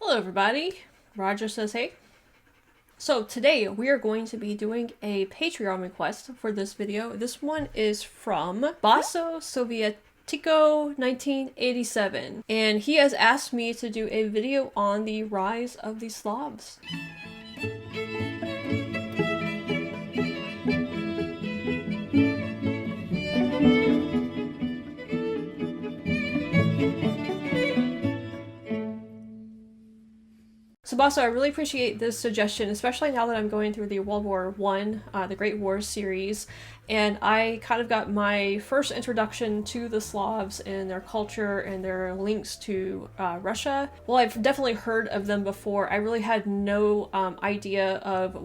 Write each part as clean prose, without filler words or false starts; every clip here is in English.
Hello everybody, Roger says hey. So today we are going to be doing a Patreon request for this video. This one is from Basso Sovietico 1987, and he has asked me to do a video on the rise of the Slavs. So Basso, I really appreciate this suggestion, especially now that I'm going through the World War One, the Great Wars series, and I kind of got my first introduction to the Slavs and their culture and their links to Russia. Well, I've definitely heard of them before. I really had no idea of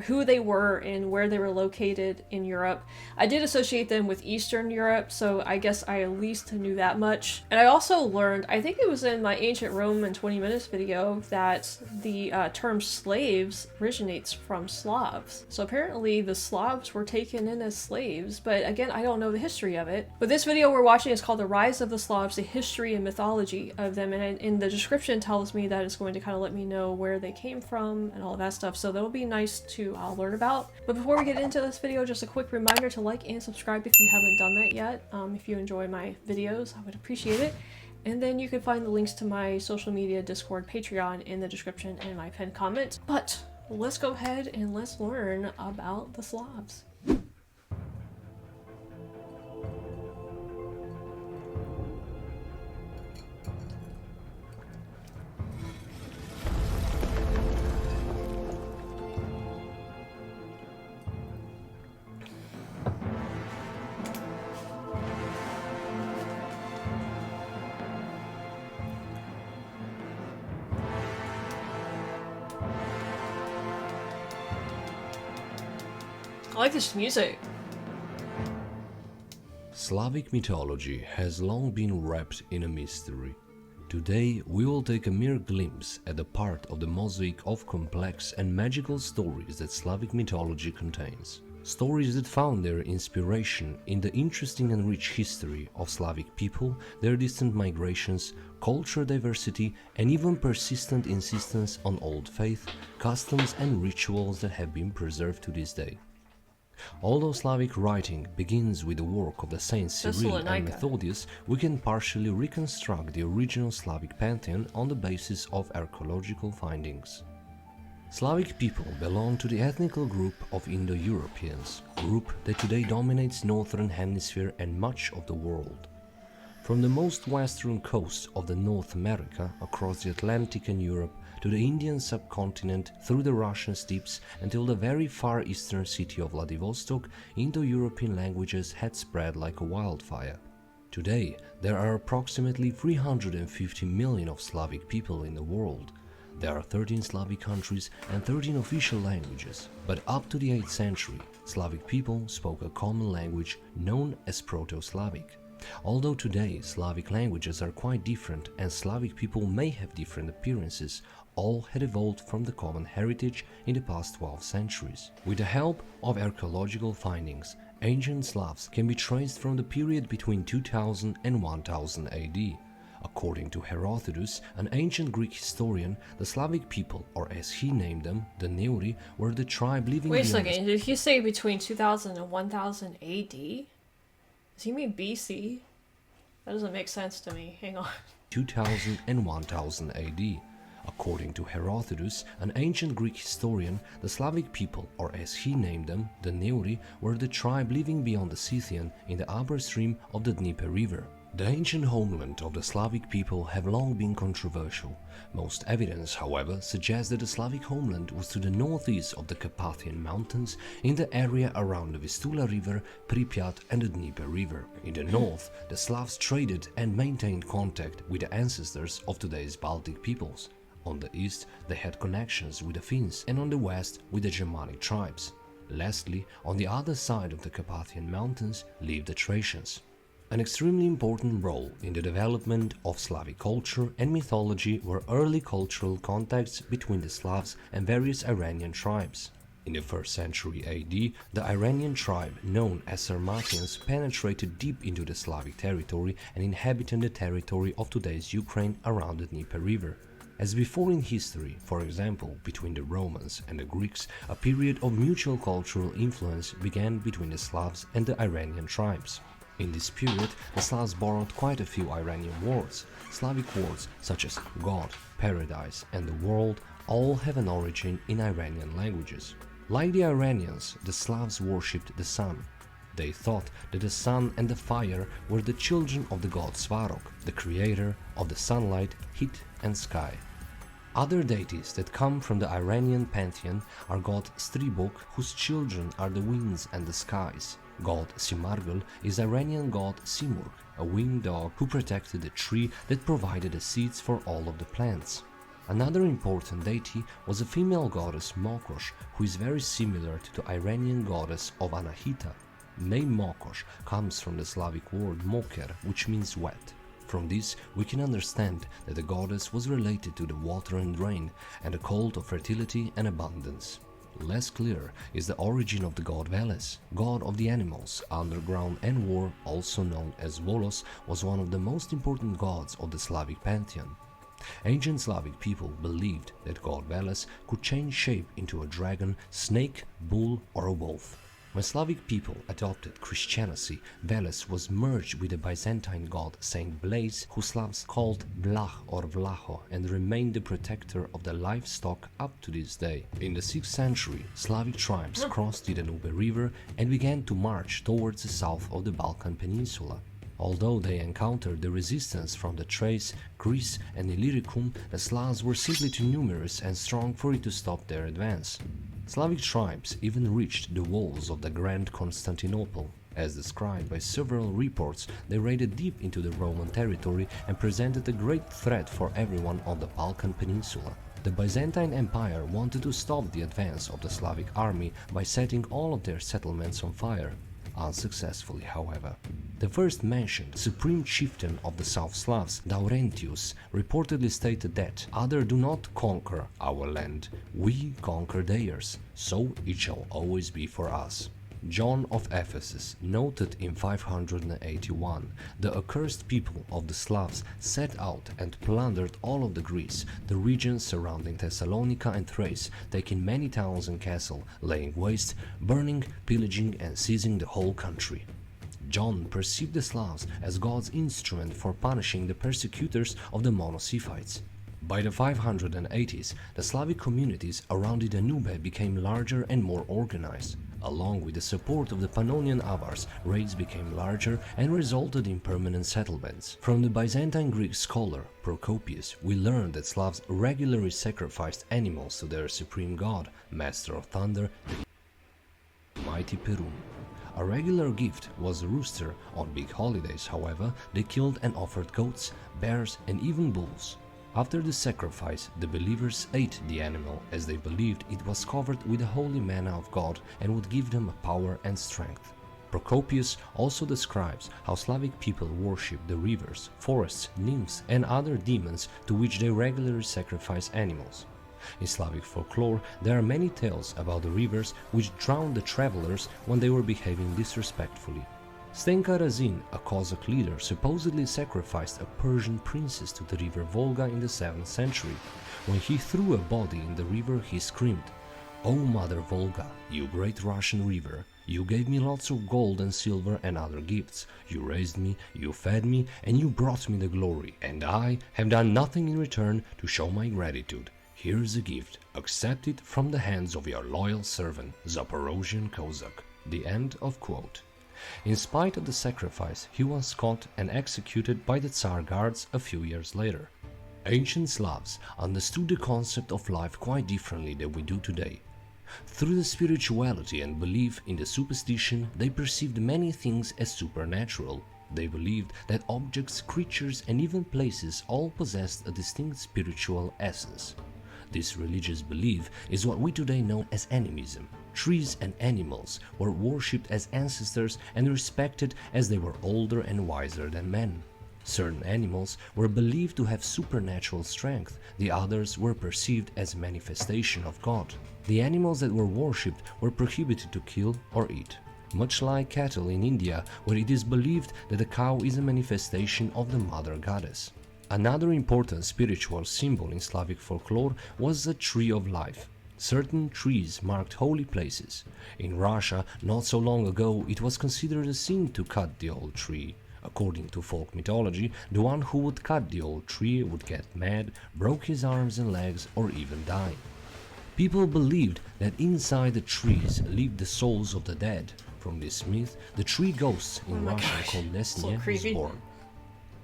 who they were and where they were located in Europe. I did associate them with Eastern Europe, so I guess I at least knew that much. And I also learned, I think it was in my Ancient Rome in 20 Minutes video, that the term slaves originates from Slavs. So apparently the Slavs were taken in as slaves, but again, I don't know the history of it. But this video we're watching is called The Rise of the Slavs, the History and Mythology of Them, and in the description tells me that it's going to kind of let me know where they came from and all of that stuff, so that'll be nice to learn about. But before we get into this video, just a quick reminder to like and subscribe if you haven't done that yet. If you enjoy my videos, I would appreciate it. And then you can find the links to my social media, Discord, Patreon in the description and my pinned comment. But let's go ahead and let's learn about the Slavs. I like this music. Slavic mythology has long been wrapped in a mystery. Today we will take a mere glimpse at the part of the mosaic of complex and magical stories that Slavic mythology contains. Stories that found their inspiration in the interesting and rich history of Slavic people, their distant migrations, cultural diversity, and even persistent insistence on old faith, customs and rituals that have been preserved to this day. Although Slavic writing begins with the work of the saints Cyril and Methodius, we can partially reconstruct the original Slavic pantheon on the basis of archaeological findings. Slavic people belong to the ethnical group of Indo-Europeans, group that today dominates northern hemisphere and much of the world. From the most western coast of the North America across the Atlantic and Europe to the Indian subcontinent through the Russian steppes until the very far eastern city of Vladivostok, Indo-European languages had spread like a wildfire. Today, there are approximately 350 million of Slavic people in the world. There are 13 Slavic countries and 13 official languages, but up to the 8th century, Slavic people spoke a common language known as Proto-Slavic. Although today Slavic languages are quite different and Slavic people may have different appearances, all had evolved from the common heritage in the past 12 centuries. With the help of archaeological findings, ancient Slavs can be traced from the period between 2000 and 1000 AD. According to Herodotus, an ancient Greek historian, the Slavic people, or as he named them, the Neuri, were the tribe living Wait a second, did he say between 2000 and 1000 AD? Does he mean BC? That doesn't make sense to me. Hang on. 2000 and 1000 AD. According to Herodotus, an ancient Greek historian, the Slavic people, or as he named them, the Neuri, were the tribe living beyond the Scythian in the upper stream of the Dnieper River. The ancient homeland of the Slavic people have long been controversial. Most evidence, however, suggests that the Slavic homeland was to the northeast of the Carpathian Mountains in the area around the Vistula River, Pripyat and the Dnieper River. In the north, the Slavs traded and maintained contact with the ancestors of today's Baltic peoples. On the east, they had connections with the Finns, and on the west with the Germanic tribes. Lastly, on the other side of the Carpathian Mountains lived the Thracians. An extremely important role in the development of Slavic culture and mythology were early cultural contacts between the Slavs and various Iranian tribes. In the 1st century AD, the Iranian tribe known as Sarmatians penetrated deep into the Slavic territory and inhabited the territory of today's Ukraine around the Dnieper River. As before in history, for example, between the Romans and the Greeks, a period of mutual cultural influence began between the Slavs and the Iranian tribes. In this period, the Slavs borrowed quite a few Iranian words. Slavic words such as God, paradise, and the world all have an origin in Iranian languages. Like the Iranians, the Slavs worshipped the sun. They thought that the sun and the fire were the children of the god Svarog, the creator of the sunlight, heat, and sky. Other deities that come from the Iranian pantheon are god Stribok, whose children are the winds and the skies. God Simargl is Iranian god Simurg, a winged dog who protected the tree that provided the seeds for all of the plants. Another important deity was a female goddess Mokosh, who is very similar to the Iranian goddess of Anahita. Name Mokosh comes from the Slavic word moker, which means wet. From this, we can understand that the goddess was related to the water and rain and the cult of fertility and abundance. Less clear is the origin of the god Veles, god of the animals, underground and war, also known as Volos, was one of the most important gods of the Slavic pantheon. Ancient Slavic people believed that god Veles could change shape into a dragon, snake, bull or a wolf. When Slavic people adopted Christianity, Veles was merged with the Byzantine god Saint Blaise, who Slavs called Vlach or Vlacho, and remained the protector of the livestock up to this day. In the 6th century, Slavic tribes crossed the Danube River and began to march towards the south of the Balkan Peninsula. Although they encountered the resistance from the Thrace, Greece and Illyricum, the Slavs were simply too numerous and strong for it to stop their advance. Slavic tribes even reached the walls of the Grand Constantinople. As described by several reports, they raided deep into the Roman territory and presented a great threat for everyone on the Balkan Peninsula. The Byzantine Empire wanted to stop the advance of the Slavic army by setting all of their settlements on fire. Unsuccessfully, however. The first mentioned supreme chieftain of the South Slavs, Laurentius, reportedly stated that "Others do not conquer our land, we conquer theirs, so it shall always be for us." John of Ephesus noted in 581, "The accursed people of the Slavs set out and plundered all of the Greece, the regions surrounding Thessalonica and Thrace, taking many towns and castles, laying waste, burning, pillaging and seizing the whole country." John perceived the Slavs as God's instrument for punishing the persecutors of the Monopsychites. By the 580s, the Slavic communities around the Danube became larger and more organized. Along with the support of the Pannonian Avars, raids became larger and resulted in permanent settlements. From the Byzantine Greek scholar Procopius, we learned that Slavs regularly sacrificed animals to their supreme god, master of thunder, the mighty Perun. A regular gift was a rooster. On big holidays, however, they killed and offered goats, bears and even bulls. After the sacrifice, the believers ate the animal, as they believed it was covered with the holy manna of God and would give them power and strength. Procopius also describes how Slavic people worshipped the rivers, forests, nymphs and other demons to which they regularly sacrifice animals. In Slavic folklore, there are many tales about the rivers which drowned the travelers when they were behaving disrespectfully. Stenka Razin, a Cossack leader, supposedly sacrificed a Persian princess to the river Volga in the 7th century. When he threw a body in the river, he screamed, "O Mother Volga, you great Russian river, you gave me lots of gold and silver and other gifts. You raised me, you fed me, and you brought me the glory, and I have done nothing in return to show my gratitude. Here is a gift, accept it from the hands of your loyal servant, Zaporozhian Cossack." The end of quote. In spite of the sacrifice, he was caught and executed by the Tsar guards a few years later. Ancient Slavs understood the concept of life quite differently than we do today. Through the spirituality and belief in the superstition, they perceived many things as supernatural. They believed that objects, creatures and even places all possessed a distinct spiritual essence. This religious belief is what we today know as animism. Trees and animals were worshipped as ancestors and respected as they were older and wiser than men. Certain animals were believed to have supernatural strength, the others were perceived as manifestation of God. The animals that were worshipped were prohibited to kill or eat. Much like cattle in India, where it is believed that a cow is a manifestation of the mother goddess. Another important spiritual symbol in Slavic folklore was the tree of life. Certain trees marked holy places. In Russia, not so long ago, it was considered a sin to cut the old tree. According to folk mythology, the one who would cut the old tree would get mad, broke his arms and legs, or even die. People believed that inside the trees lived the souls of the dead. From this myth, the tree ghosts in Russian called Nesnie is born.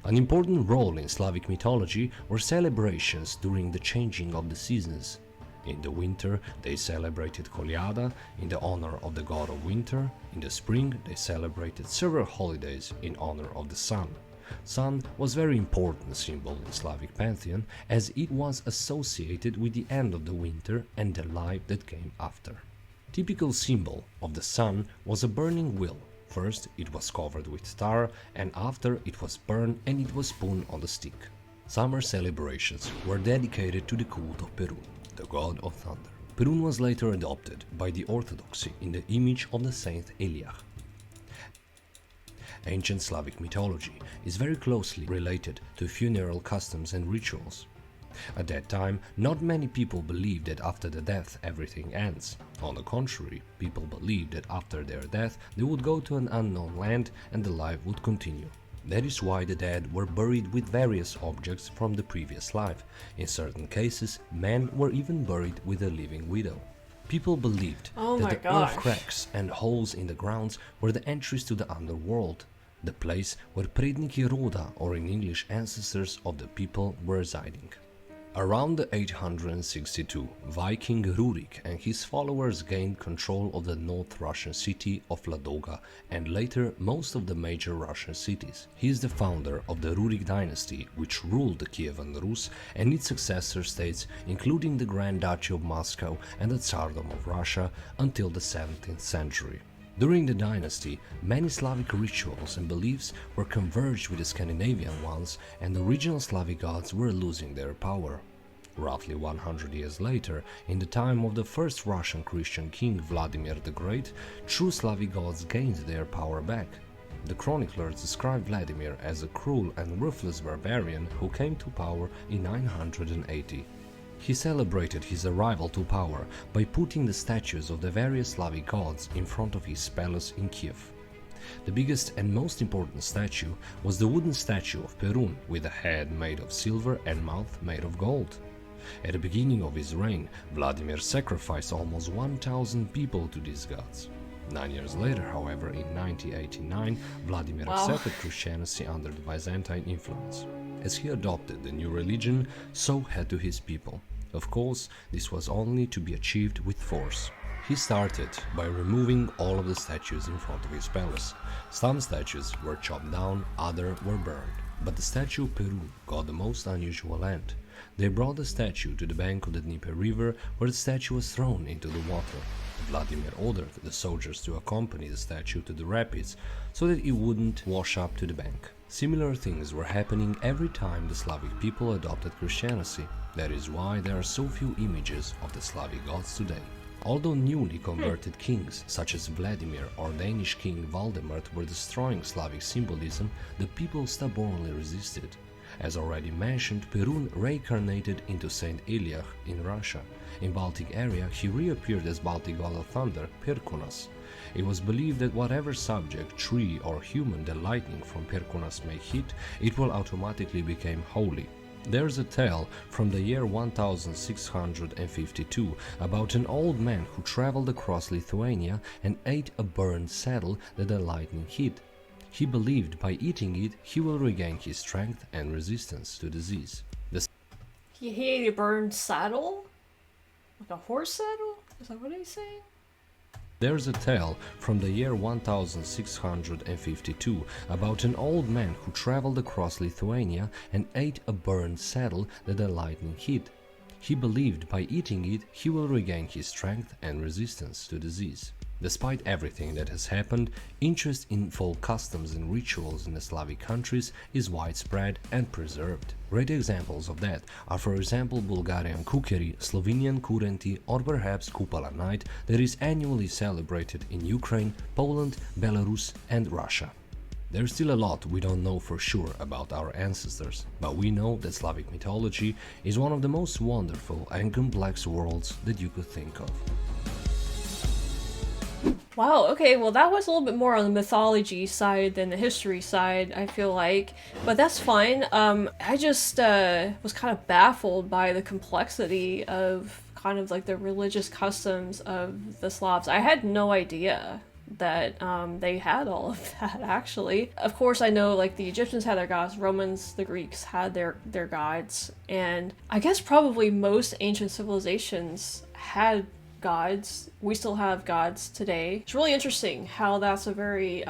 An important role in Slavic mythology were celebrations during the changing of the seasons. In the winter, they celebrated Kolyada in the honor of the god of winter. In the spring, they celebrated several holidays in honor of the sun. Sun was a very important symbol in Slavic pantheon, as it was associated with the end of the winter and the life that came after. Typical symbol of the sun was a burning wheel. First it was covered with tar, and after it was burned and it was spun on the stick. Summer celebrations were dedicated to the cult of Perun, the god of thunder. Perun was later adopted by the Orthodoxy in the image of the saint Eliach. Ancient Slavic mythology is very closely related to funeral customs and rituals. At that time, not many people believed that after the death everything ends. On the contrary, people believed that after their death they would go to an unknown land and the life would continue. That is why the dead were buried with various objects from the previous life. In certain cases, men were even buried with a living widow. People believed that the earth cracks and holes in the grounds were the entries to the underworld, the place where predniki roda, or in English ancestors of the people, were residing. Around the 862, Viking Rurik and his followers gained control of the North Russian city of Ladoga and later most of the major Russian cities. He is the founder of the Rurik dynasty, which ruled the Kievan Rus and its successor states, including the Grand Duchy of Moscow and the Tsardom of Russia, until the 17th century. During the dynasty, many Slavic rituals and beliefs were converged with the Scandinavian ones, and the original Slavic gods were losing their power. Roughly 100 years later, in the time of the first Russian Christian king Vladimir the Great, true Slavic gods gained their power back. The chroniclers describe Vladimir as a cruel and ruthless barbarian who came to power in 980. He celebrated his arrival to power by putting the statues of the various Slavic gods in front of his palace in Kiev. The biggest and most important statue was the wooden statue of Perun, with a head made of silver and mouth made of gold. At the beginning of his reign, Vladimir sacrificed almost 1,000 people to these gods. 9 years later, however, in 989, Vladimir accepted Christianity under the Byzantine influence. As he adopted the new religion, so had to his people. Of course, this was only to be achieved with force. He started by removing all of the statues in front of his palace. Some statues were chopped down, others were burned. But the statue of Perun got the most unusual end. They brought the statue to the bank of the Dnieper River, where the statue was thrown into the water. Vladimir ordered the soldiers to accompany the statue to the rapids so that it wouldn't wash up to the bank. Similar things were happening every time the Slavic people adopted Christianity. That is why there are so few images of the Slavic gods today. Although newly converted kings such as Vladimir or Danish king Valdemar were destroying Slavic symbolism, the people stubbornly resisted. As already mentioned, Perun reincarnated into Saint Eliach in Russia. In Baltic area, he reappeared as Baltic god of thunder, Perkunas. It was believed that whatever subject, tree or human the lightning from Perkunas may hit, it will automatically become holy. There's a tale from the year 1652 about an old man who traveled across Lithuania and ate a burned saddle that the lightning hit. He believed by eating it he will regain his strength and resistance to disease. He ate a burned saddle? Like a horse saddle? Is that what he's saying? There's a tale from the year 1652 about an old man who traveled across Lithuania and ate a burned saddle that the lightning hit. He believed by eating it he will regain his strength and resistance to disease. Despite everything that has happened, interest in folk customs and rituals in the Slavic countries is widespread and preserved. Great examples of that are, for example, Bulgarian kukeri, Slovenian kurenti, or perhaps Kupala night that is annually celebrated in Ukraine, Poland, Belarus and Russia. There's still a lot we don't know for sure about our ancestors, but we know that Slavic mythology is one of the most wonderful and complex worlds that you could think of. Wow, okay, well that was a little bit more on the mythology side than the history side, I feel like. But that's fine. I just was kind of baffled by the complexity of kind of like the religious customs of the Slavs. I had no idea that they had all of that, actually. Of course, I know like the Egyptians had their gods, Romans, the Greeks had their gods, and I guess probably most ancient civilizations had gods. We still have gods today. It's really interesting how that's a very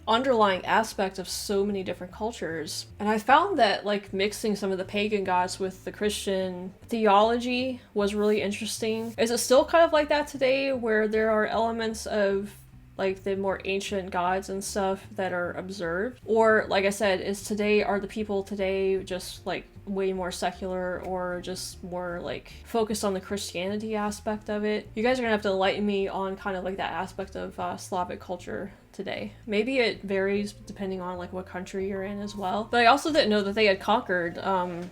underlying aspect of so many different cultures. And I found that like mixing some of the pagan gods with the Christian theology was really interesting. Is it still kind of like that today, where there are elements of like the more ancient gods and stuff that are observed? Or like I said, are the people today just like way more secular, or just more like focused on the Christianity aspect of it? You guys are gonna have to enlighten me on kind of like that aspect of Slavic culture today. Maybe it varies depending on like what country you're in as well. But I also didn't know that they had conquered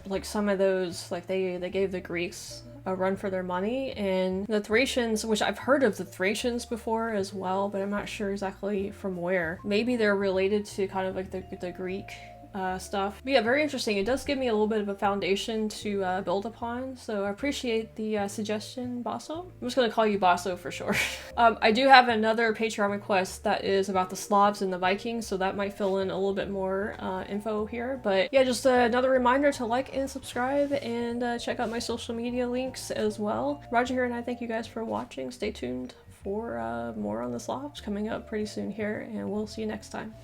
like some of those, like they gave the Greeks a run for their money, and the Thracians, which I've heard of the Thracians before as well, but I'm not sure exactly from where. Maybe they're related to kind of like the Greek stuff. But yeah, very interesting. It does give me a little bit of a foundation to build upon, so I appreciate the suggestion, Basso. I'm just gonna call you Basso for sure. I do have another Patreon request that is about the Slavs and the Vikings, so that might fill in a little bit more info here. But yeah, just another reminder to like and subscribe, and check out my social media links as well. Roger here, and I thank you guys for watching. Stay tuned for more on the Slavs coming up pretty soon here, and we'll see you next time.